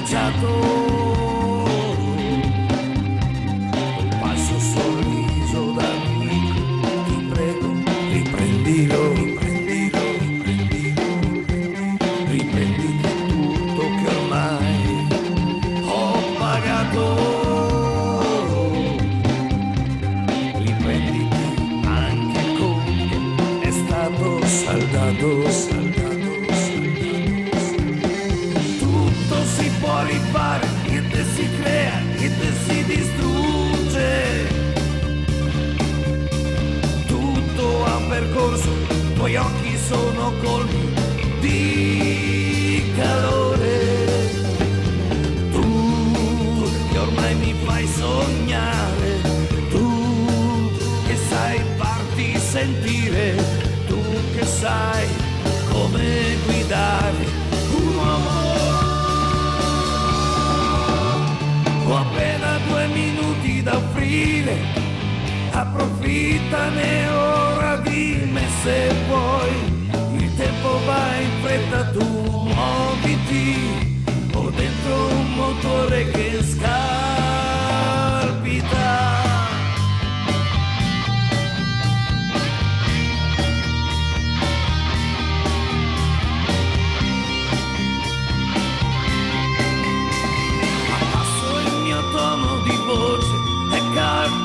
bruciato. Un falso sorriso d'amico, ti prego, riprendilo, riprendilo, riprendilo, riprendilo tutto che ormai ho pagato. Riprenditi anche il conto, è stato saldato, saldato, saldato. Tutto si può rifare, niente si crea, niente si distrugge. Tutto ha un percorso, i tuoi occhi sono colmi di calore. Tu che ormai mi fai sognare, tu che sai farti sentire, tu che sai come guidare un uomo. Ho appena 2 minuti da offrire, approfittane ora, dimmi se vuoi. Il tempo va in fretta, tu muoviti, ho dentro un motore che scalpita.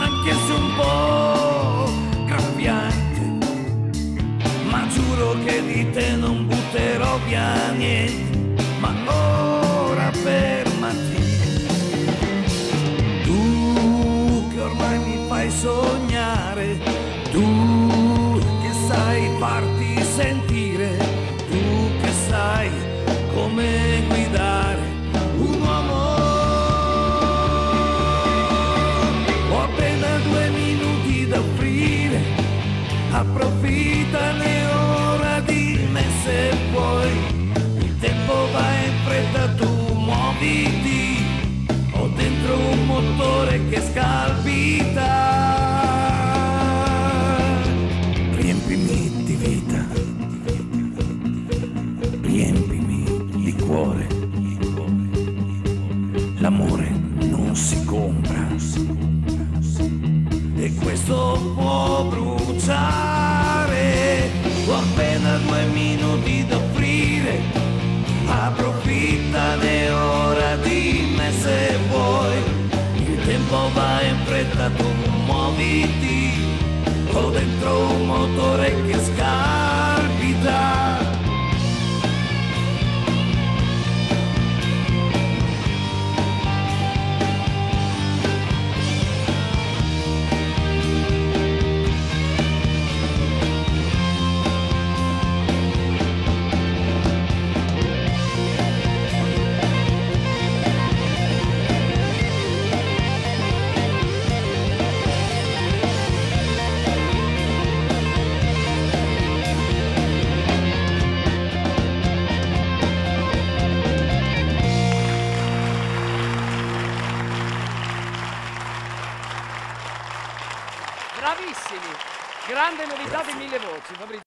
Anche se un po' graffiante, ma giuro che di te non butterò via niente. Ma ora fermati, tu che ormai mi fai sognare, tu che sai farti sentire, tu che sai come guidare un uomo. Approfittane ora, dimmi se vuoi. Il tempo va in fretta, tu muoviti, ho dentro un motore che scalpita. Riempimi di vita, riempimi di cuore. L'amore non si compra, e questo può bruciare. Ho appena 2 minuti da offrire, approfittane ora, dimmi se vuoi. Il tempo va in fretta, tu muoviti, ho dentro un motore che scalpita. Bravissimi, grande novità di 1000 voci, Fabrizio.